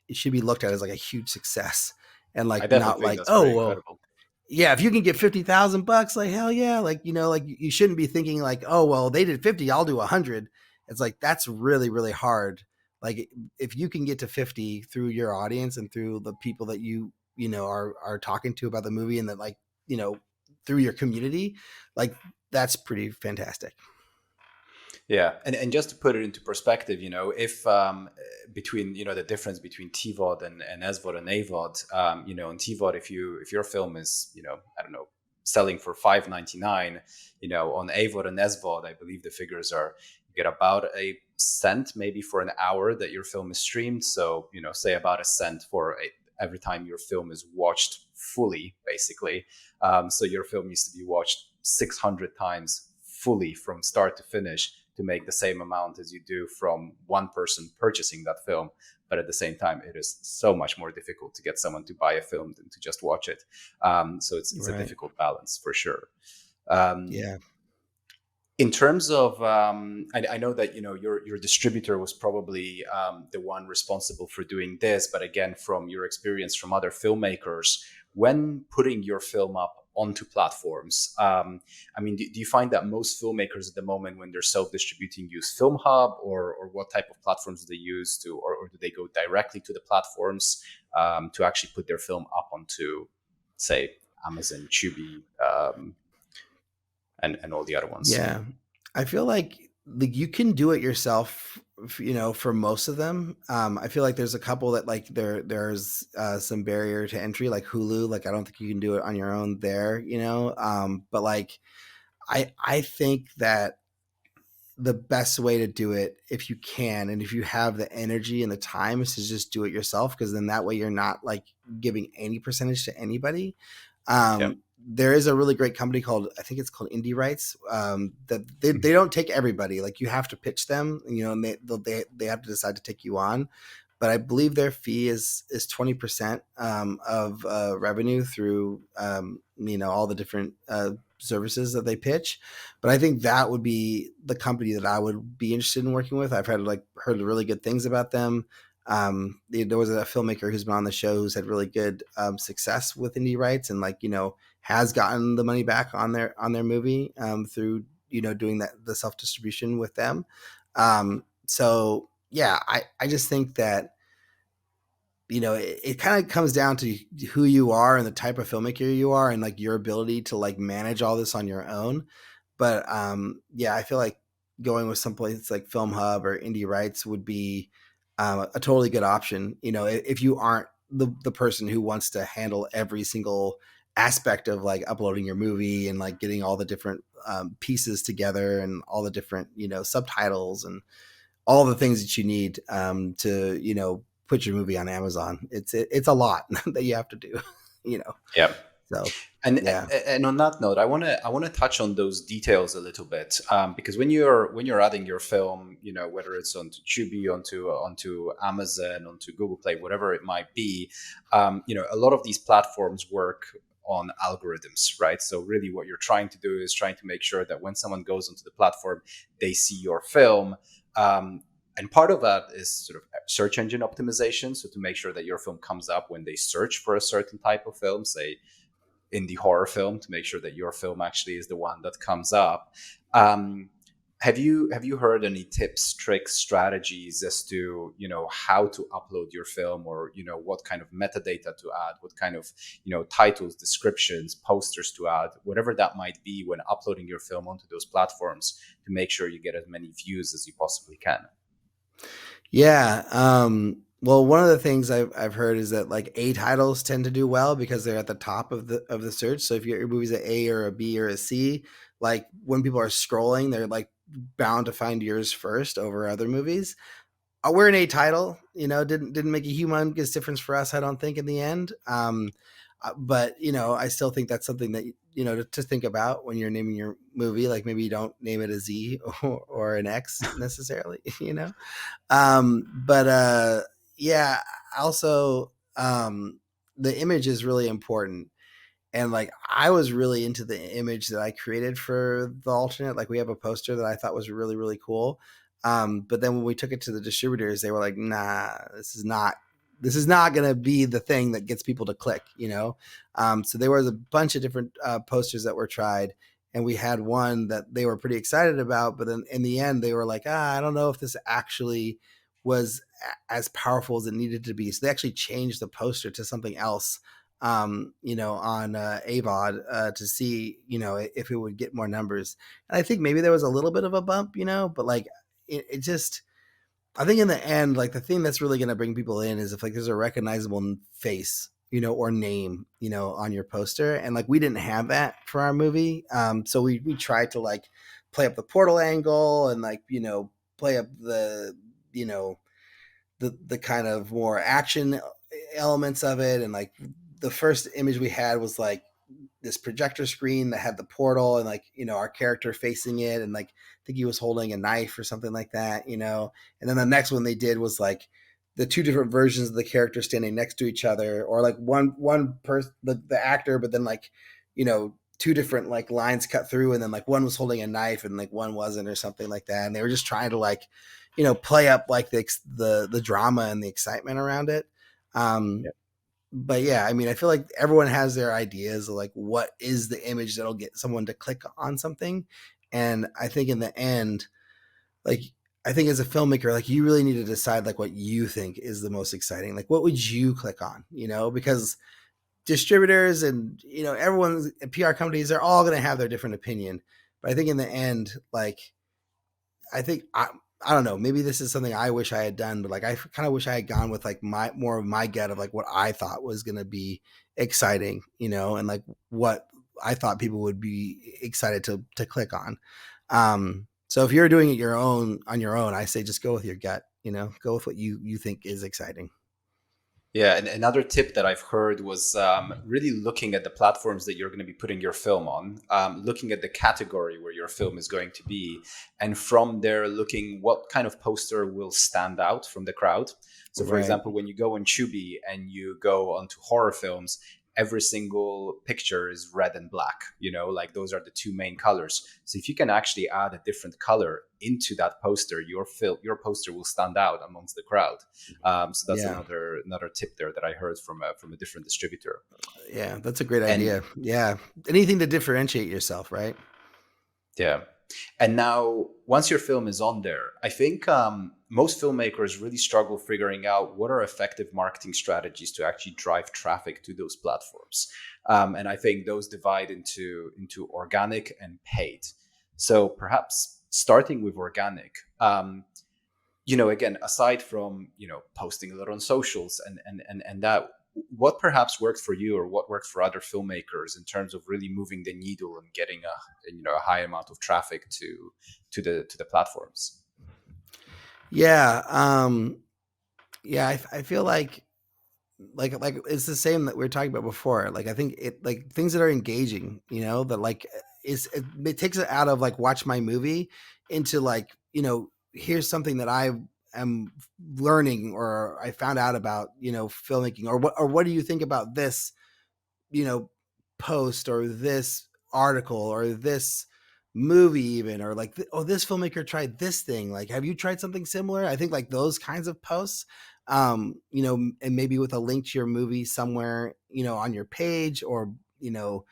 it should be looked at as like a huge success, and I like definitely not think like, that's oh pretty well, incredible. yeah, if you can get $50,000, like hell yeah, like, you know, like you shouldn't be thinking like, oh well, they did 50, I'll do 100. It's like that's really really hard. Like if you can get to 50 through your audience and through the people that you know are talking to about the movie, and that like, you know, through your community, like that's pretty fantastic. Yeah, and just to put it into perspective, you know, if between, you know, the difference between TVOD and SVOD and AVOD, you know, on TVOD, if your film is, you know, I don't know, selling for $5.99, you know, on AVOD and SVOD, I believe the figures are you get about a cent maybe for an hour that your film is streamed. So, you know, say about a cent for every time your film is watched fully, basically. So your film needs to be watched 600 times fully from start to finish to make the same amount as you do from one person purchasing that film. But at the same time, it is so much more difficult to get someone to buy a film than to just watch it. So it's a Right. difficult balance for sure. Um, Yeah. in terms of, I know that, you know, your distributor was probably the one responsible for doing this, but again, from your experience from other filmmakers, when putting your film up onto platforms. I mean, do you find that most filmmakers at the moment, when they're self-distributing, use Film Hub, or what type of platforms do they use to, or do they go directly to the platforms to actually put their film up onto, say, Amazon, Tubi, and all the other ones? Yeah. I feel like you can do it yourself, for most of them. I feel like there's a couple that like there's some barrier to entry, like Hulu. Like I don't think you can do it on your own there, but like I think that the best way to do it, if you can and if you have the energy and the time, is to just do it yourself, because then that way you're not like giving any percentage to anybody. Yeah. There is a really great company called, I think it's called Indie Rights, that they don't take everybody. Like you have to pitch them, and they have to decide to take you on. But I believe their fee is 20% of revenue through all the different services that they pitch. But I think that would be the company that I would be interested in working with. I've heard really good things about them. There was a filmmaker who's been on the show who's had really good success with indie rights, and has gotten the money back on their movie through doing the self distribution with them. So yeah, I just think that it kind of comes down to who you are and the type of filmmaker you are, and like your ability to like manage all this on your own. But yeah, I feel like going with someplace like Film Hub or Indie Rights would be a totally good option. If you aren't the person who wants to handle every single aspect of like uploading your movie and like getting all the different pieces together and all the different subtitles and all the things that you need to put your movie on Amazon. It's a lot that you have to do. Yeah. So And yeah. and on that note, I want to touch on those details a little bit, because when you're adding your film, whether it's onto Tubi, onto Amazon, onto Google Play, whatever it might be, a lot of these platforms work on algorithms, right? So really, what you're trying to do is trying to make sure that when someone goes onto the platform, they see your film. And part of that is sort of search engine optimization. So to make sure that your film comes up when they search for a certain type of film, say indie horror film, to make sure that your film actually is the one that comes up. Have you heard any tips, tricks, strategies as to how to upload your film, or what kind of metadata to add, what kind of titles, descriptions, posters to add, whatever that might be when uploading your film onto those platforms, to make sure you get as many views as you possibly can? Yeah. Well, one of the things I've heard is that like A titles tend to do well because they're at the top of the search. So if your movie's an A or a B or a C, like when people are scrolling, they're like bound to find yours first over other movies. We're an A title, didn't make a humongous difference for us, I don't think, in the end. But I still think that's something that to think about when you're naming your movie. Like maybe you don't name it a Z or an X necessarily, but yeah, also the image is really important. And like I was really into the image that I created for the alternate. Like we have a poster that I thought was really, really cool. But then when we took it to the distributors, they were like, nah, this is not going to be the thing that gets people to click, So there was a bunch of different posters that were tried, and we had one that they were pretty excited about, but then in the end they were like, I don't know if this actually was as powerful as it needed to be. So they actually changed the poster to something else, on AVOD to see, if it would get more numbers. And I think maybe there was a little bit of a bump, but like it just, I think in the end, like the thing that's really going to bring people in is if like there's a recognizable face, or name, on your poster. And like we didn't have that for our movie. So we tried to like play up the portal angle and like, play up the, the kind of more action elements of it. And like the first image we had was like this projector screen that had the portal and like, our character facing it. And like, I think he was holding a knife or something like that, And then the next one they did was like the two different versions of the character standing next to each other, or like one person, the actor, but then like, two different like lines cut through, and then like one was holding a knife and like one wasn't, or something like that. And they were just trying to like, play up like the drama and the excitement around it. Yeah. but yeah, I mean, I feel like everyone has their ideas of like what is the image that'll get someone to click on something. And I think in the end, like I think as a filmmaker, like you really need to decide like what you think is the most exciting. Like what would you click on, because distributors and everyone's PR companies, they're all going to have their different opinion. But I think in the end, like I think I don't know, maybe this is something I wish I had done, but like I kind of wish I had gone with like my more of my gut of like what I thought was going to be exciting, and like what I thought people would be excited to click on. So if you're doing it on your own, I say just go with your gut, go with what you think is exciting. Yeah, and another tip that I've heard was really looking at the platforms that you're going to be putting your film on, looking at the category where your film is going to be, and from there looking what kind of poster will stand out from the crowd. So, for Right. example, when you go on Tubi and you go onto horror films, every single picture is red and black, like those are the two main colors. So if you can actually add a different color into that poster, your poster will stand out amongst the crowd. So that's Yeah. another tip there that I heard from a different distributor. Yeah. That's a great And idea. Yeah. Anything to differentiate yourself, right? yeah, and now once your film is on there, I think most filmmakers really struggle figuring out what are effective marketing strategies to actually drive traffic to those platforms. And I think those divide into organic and paid. So perhaps starting with organic. Again, aside from posting a lot on socials and that, what perhaps worked for you or what worked for other filmmakers in terms of really moving the needle and getting a high amount of traffic to the platforms? Yeah. Yeah. I feel like it's the same that we were talking about before. Like I think it like things that are engaging, that like it takes it out of like watch my movie into like, here's something that I am learning or I found out about, filmmaking, or what do you think about this, you know, post or this article or this movie even, or like oh, this filmmaker tried this thing, like have you tried something similar? I think like those kinds of posts, and maybe with a link to your movie somewhere, on your page, or you know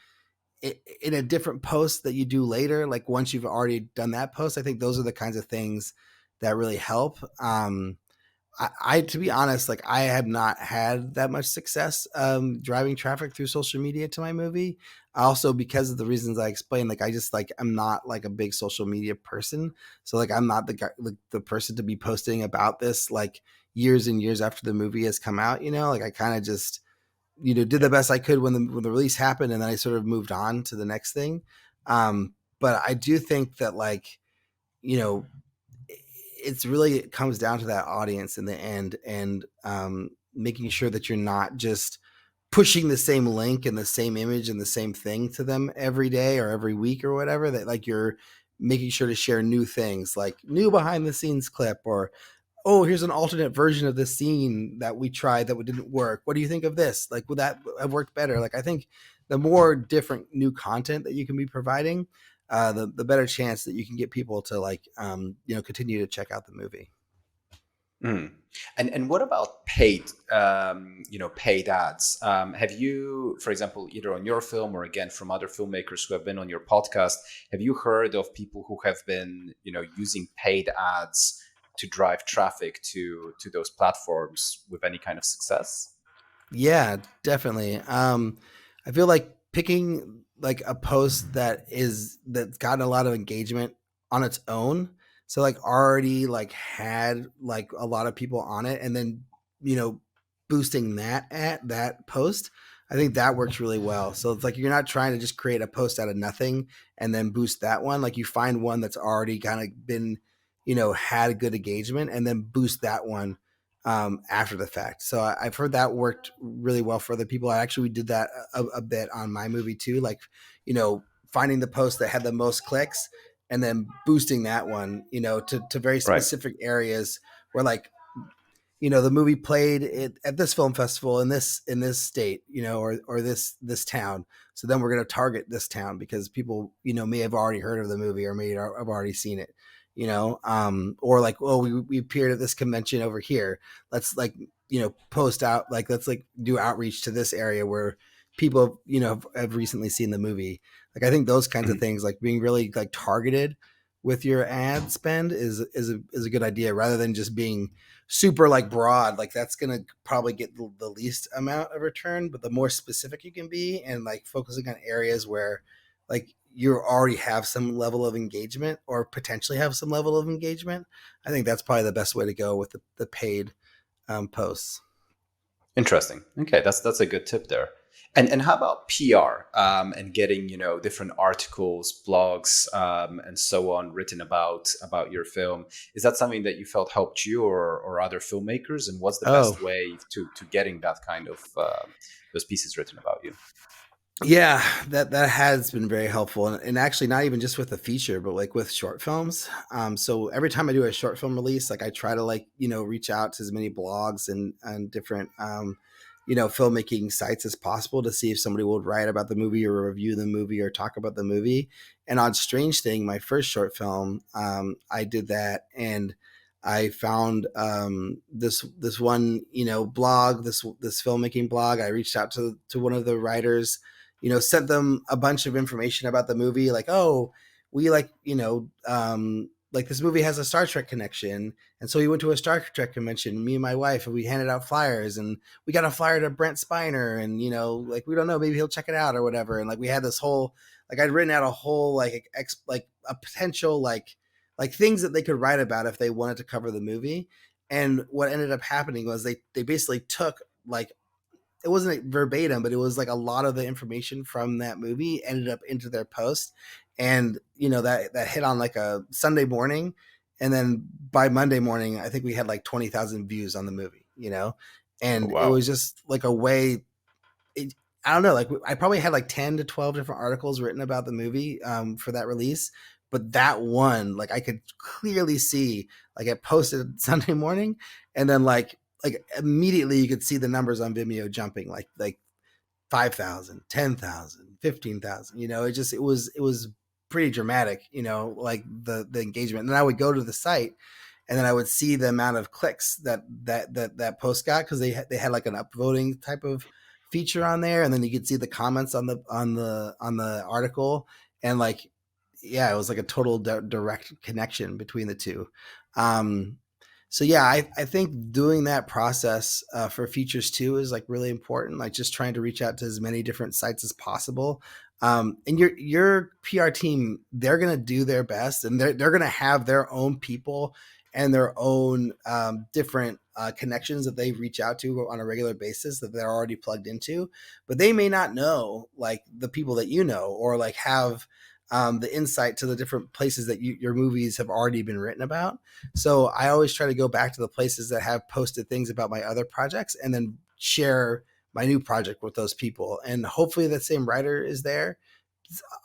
in a different post that you do later, like once you've already done that post. I think those are the kinds of things that really help. I to be honest, like I have not had that much success driving traffic through social media to my movie. Also, because of the reasons I explained, like I just like I'm not like a big social media person, so like I'm not the guy, like, the person to be posting about this like years and years after the movie has come out. Like I kind of just did Yeah. the best I could when the release happened, and then I sort of moved on to the next thing. But I do think that like you know it's really, it comes down to that audience in the end, and making sure that you're not just pushing the same link and the same image and the same thing to them every day or every week or whatever, that like you're making sure to share new things, like new behind the scenes clip, or oh, here's an alternate version of this scene that we tried that didn't work. What do you think of this? Like, would that have worked better? Like, I think the more different new content that you can be providing, the better chance that you can get people to like, continue to check out the movie. Mm. And what about paid ads? Have you, for example, either on your film or again from other filmmakers who have been on your podcast, have you heard of people who have been, using paid ads to drive traffic to those platforms with any kind of success? Yeah, definitely. I feel like picking like a post that's gotten a lot of engagement on its own. So like already like had like a lot of people on it, and then you know boosting that at that post. I think that works really well. So it's like you're not trying to just create a post out of nothing and then boost that one. Like you find one that's already kind of been, had good engagement, and then boost that one after the fact. So I've heard that worked really well for other people. I actually did that a bit on my movie too, like, finding the post that had the most clicks and then boosting that one, to very Right. specific areas where like, the movie played it at this film festival in this state, or this town. So then we're going to target this town because people, may have already heard of the movie or may have already seen it, or like, oh, we appeared at this convention over here. Let's like, post out, like, let's like do outreach to this area where people, have recently seen the movie. Like, I think those kinds of Mhm. things, like being really like targeted with your ad spend is a good idea, rather than just being super like broad. Like, that's going to probably get the least amount of return. But the more specific you can be, and like focusing on areas where like you already have some level of engagement, or potentially have some level of engagement, I think that's probably the best way to go with the paid posts. Interesting. Okay, that's a good tip there. And how about PR, and getting different articles, blogs, and so on written about your film? Is that something that you felt helped you or other filmmakers? And what's the Oh, best way to getting that kind of those pieces written about you? yeah, that has been very helpful, and actually not even just with a feature, but like with short films. So every time I do a short film release, like I try to like reach out to as many blogs and different filmmaking sites as possible to see if somebody would write about the movie or review the movie or talk about the movie. And on Strange Thing, my first short film, I did that, and I found this one blog, this filmmaking blog. I reached out to one of the writers, sent them a bunch of information about the movie, like, oh, we like, like this movie has a Star Trek connection. And so we went to a Star Trek convention, me and my wife, and we handed out flyers, and we got a flyer to Brent Spiner, and, like, we don't know, maybe he'll check it out or whatever. And like, we had this whole, like, I'd written out a whole, like, like a potential, like things that they could write about if they wanted to cover the movie. And what ended up happening was they basically took, like, it wasn't verbatim, but it was like a lot of the information from that movie ended up into their post. And that hit on like a Sunday morning, and then by Monday morning, I think we had like 20,000 views on the movie. Oh, And it wow. was just like a way. I don't know, like I probably had like 10 to 12 different articles written about the movie for that release. But that one, like, I could clearly see, like, it posted Sunday morning, and then like immediately you could see the numbers on Vimeo jumping, like 5,000, 10,000, 15,000. It was pretty dramatic, like the engagement. And then I would go to the site, and then I would see the amount of clicks that post got, because they had like an upvoting type of feature on there, and then you could see the comments on the article, and like, yeah, it was like a total direct connection between the two. Um, so yeah, I think doing that process for features too is like really important. Like, just trying to reach out to as many different sites as possible. And your PR team, they're gonna do their best, and they're gonna have their own people and their own different connections that they reach out to on a regular basis that they're already plugged into. But they may not know like the people that or like have the insight to the different places that your movies have already been written about. So I always try to go back to the places that have posted things about my other projects, and then share my new project with those people. And hopefully that same writer is there.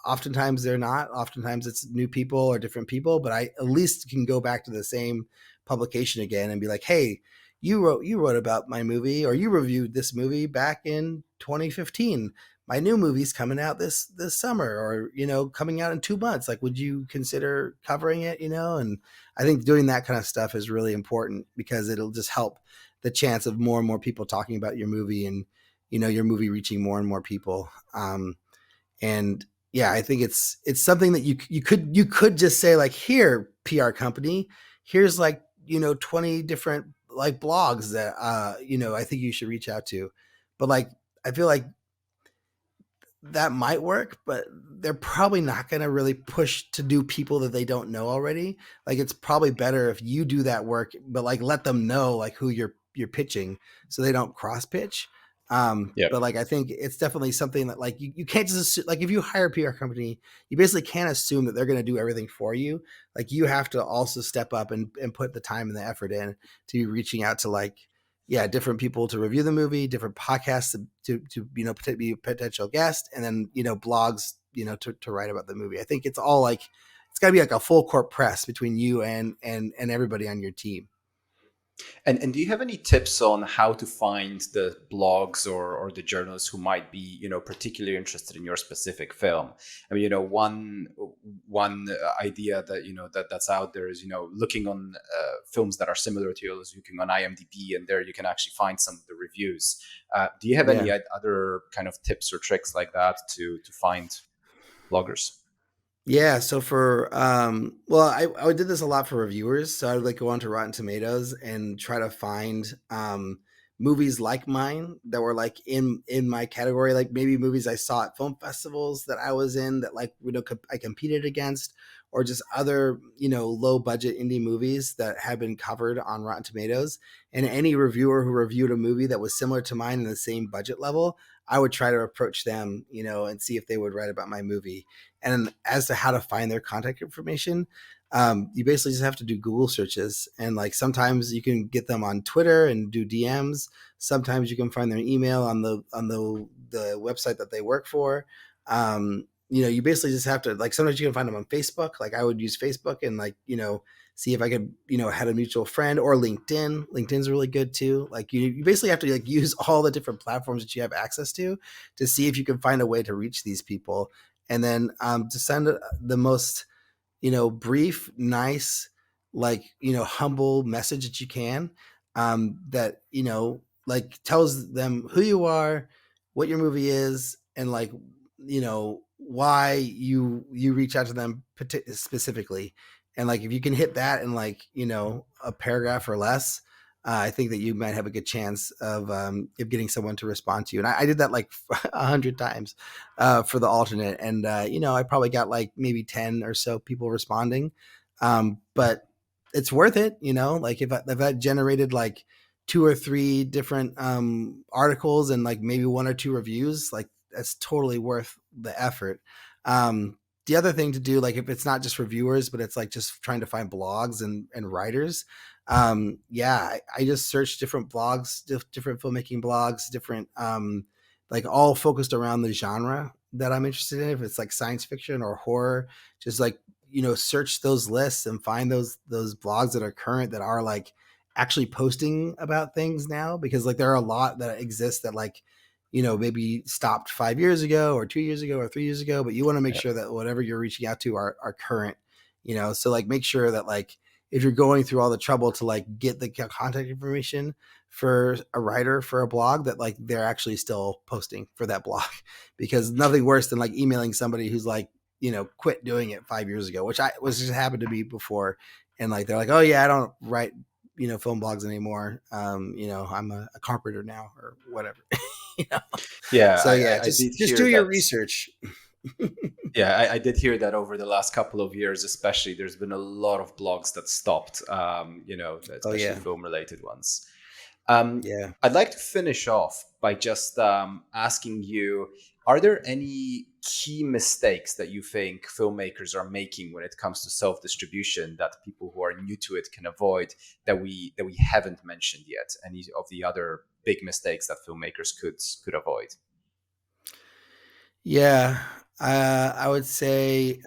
Oftentimes they're not. Oftentimes it's new people or different people, but I at least can go back to the same publication again and be like, hey, you wrote about my movie, or you reviewed this movie back in 2015. My new movie's coming out this summer, or coming out in 2 months. Like, would you consider covering it? And I think doing that kind of stuff is really important, because it'll just help the chance of more and more people talking about your movie, and your movie reaching more and more people. And yeah, I think it's something that you could just say, like, here, PR company, here's like 20 different like blogs that I think you should reach out to. But like, I feel like that might work, but they're probably not going to really push to do people that they don't know already. Like, it's probably better if you do that work, but like let them know like who you're pitching, so they don't cross pitch. Yeah. But like, I think it's definitely something that, like, you can't just like, if you hire a PR company, you basically can't assume that they're going to do everything for you. Like, you have to also step up and put the time and the effort in to be reaching out to, like, yeah, different people to review the movie, different podcasts to be a potential guest, and then blogs to write about the movie. I think it's all like, it's got to be like a full court press between you and everybody on your team. And do you have any tips on how to find the blogs or the journalists who might be, particularly interested in your specific film? I mean, one idea that that's out there is looking on films that are similar to yours, looking on IMDb, and there you can actually find some of the reviews. Do you have Yeah. any other kind of tips or tricks like that to find bloggers? Yeah, so for well, I did this a lot for reviewers. So I would like go onto Rotten Tomatoes and try to find movies like mine that were like in my category, like maybe movies I saw at film festivals that I was in that like I competed against, or just other low budget indie movies that have been covered on Rotten Tomatoes. And any reviewer who reviewed a movie that was similar to mine in the same budget level, I would try to approach them, and see if they would write about my movie. And as to how to find their contact information, you basically just have to do Google searches. And like sometimes you can get them on Twitter and do DMs. Sometimes you can find their email on the website that they work for. You basically just have to, like, sometimes you can find them on Facebook. Like I would use Facebook and like, see if I could, had a mutual friend, or LinkedIn. LinkedIn's really good too. Like you basically have to like use all the different platforms that you have access to see if you can find a way to reach these people. And then to send the most brief, nice, like humble message that you can, that like tells them who you are, what your movie is, and like why you reach out to them specifically. And like if you can hit that in like a paragraph or less, I think that you might have a good chance of getting someone to respond to you. And I did that like 100 times for the alternate, and I probably got like maybe 10 or so people responding, but it's worth it. Like if I generated like 2 or 3 different articles and like maybe 1 or 2 reviews, like that's totally worth the effort. The other thing to do, like if it's not just reviewers, but it's like just trying to find blogs and writers, I just search different blogs, different filmmaking blogs, different like all focused around the genre that I'm interested in. If it's like science fiction or horror, just like search those lists and find those blogs that are current, that are like actually posting about things now, because like there are a lot that exist that like maybe stopped 5 years ago or 2 years ago or 3 years ago, but you want to make Yeah. sure that whatever you're reaching out to are current. So like make sure that like if you're going through all the trouble to like get the contact information for a writer for a blog, that like they're actually still posting for that blog, because nothing worse than like emailing somebody who's like quit doing it 5 years ago, which just happened to me before. And like they're like, oh yeah, I don't write film blogs anymore. I'm a carpenter now or whatever. you know Yeah, so yeah, I did just hear do your that. research. Yeah, I did hear that over the last couple of years, especially. There's been a lot of blogs that stopped, Oh especially yeah. film-related ones. Um, Yeah. I'd like to finish off by just asking you, are there any key mistakes that you think filmmakers are making when it comes to self-distribution that people who are new to it can avoid, that we haven't mentioned yet? Any of the other big mistakes that filmmakers could avoid? Yeah. I would say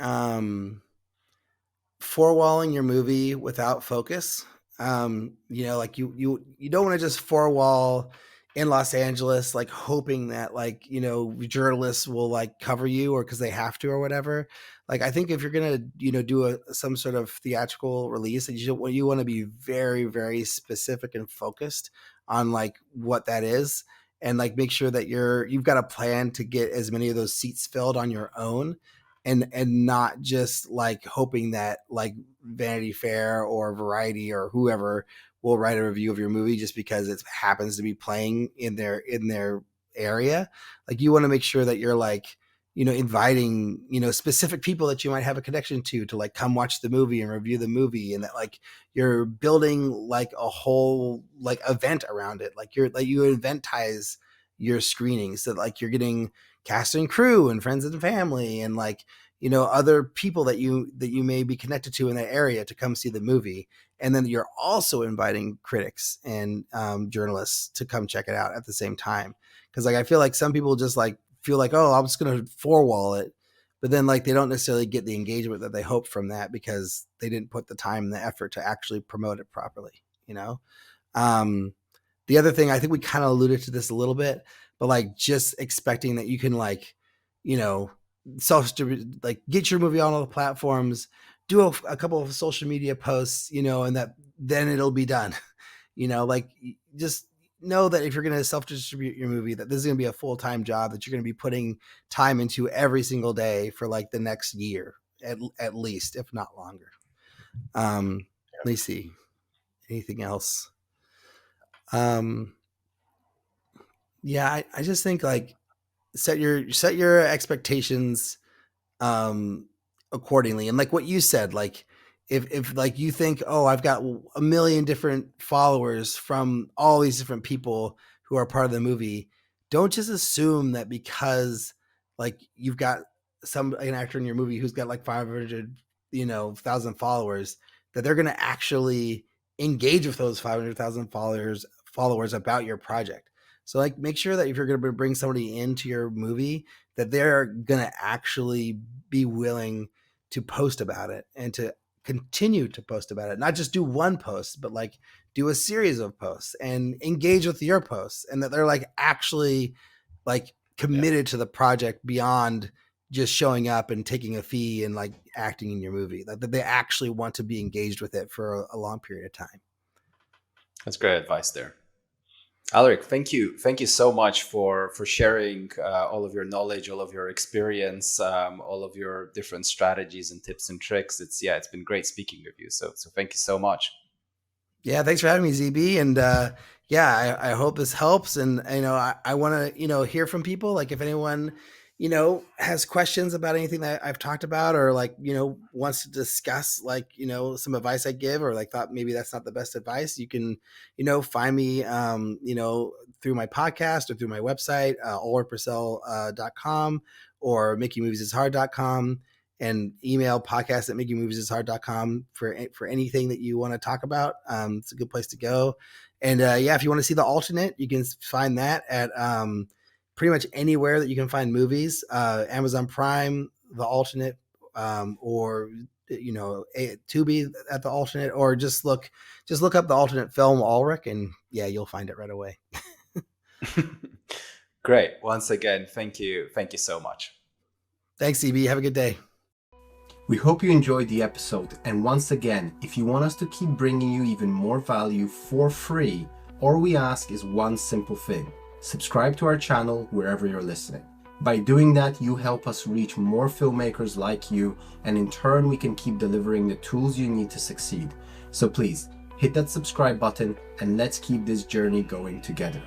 four-walling your movie without focus. Like you don't want to just four-wall in Los Angeles, like hoping that like journalists will like cover you, or because they have to or whatever. Like I think if you're gonna do some sort of theatrical release, that you want to be very, very specific and focused on like what that is, and like make sure that you've got a plan to get as many of those seats filled on your own, and not just like hoping that like Vanity Fair or Variety or whoever will write a review of your movie just because it happens to be playing in their area. Like you want to make sure that you're like inviting specific people that you might have a connection to like come watch the movie and review the movie, and that like you're building like a whole like event around it. Like you eventize your screenings, so that like you're getting cast and crew and friends and family and like other people that you may be connected to in that area to come see the movie. And then you're also inviting critics and journalists to come check it out at the same time, because like I feel like some people just like feel like, oh, I'm just going to four wall it, but then like they don't necessarily get the engagement that they hope from that, because they didn't put the time and the effort to actually promote it properly. The other thing, I think we kind of alluded to this a little bit, but like just expecting that you can like, self-distribute, like get your movie on all the platforms, do a couple of social media posts, and that then it'll be done. Like just know that if you're going to self-distribute your movie, that this is going to be a full-time job that you're going to be putting time into every single day for like the next year, at least, if not longer. Let me see. Anything else? Yeah, I just think like set your expectations accordingly, and like what you said, like if like you think, oh, I've got a million different followers from all these different people who are part of the movie, don't just assume that because like you've got an actor in your movie who's got like 500,000 followers, that they're going to actually engage with those 500,000 followers about your project. So like make sure that if you're going to bring somebody into your movie, that they're going to actually be willing to post about it and to continue to post about it. Not just do one post, but like do a series of posts and engage with your posts, and that they're like actually like committed to the project beyond just showing up and taking a fee and like acting in your movie. Like that they actually want to be engaged with it for a long period of time. That's great advice there. Alrik, thank you so much for sharing all of your knowledge, all of your experience, all of your different strategies and tips and tricks. It's been great speaking with you. So thank you so much. Yeah, thanks for having me, ZB. And I hope this helps. And I want to hear from people. Like if anyone has questions about anything that I've talked about, or like wants to discuss like some advice I give, or like thought maybe that's not the best advice, you can find me through my podcast or through my website, alrikbursell.com, or makingmoviesishard.com, and email podcast@makingmoviesishard.com for anything that you want to talk about. It's a good place to go. And if you want to see the alternate, you can find that at pretty much anywhere that you can find movies, Amazon Prime, the alternate, or Tubi at the alternate, or just look up the alternate film Alrik, and you'll find it right away. Great. Once again, thank you so much. Thanks, CB. Have a good day. We hope you enjoyed the episode, and once again, if you want us to keep bringing you even more value for free, all we ask is one simple thing: subscribe to our channel wherever you're listening. By doing that, you help us reach more filmmakers like you, and in turn we can keep delivering the tools you need to succeed. So please hit that subscribe button, and let's keep this journey going together.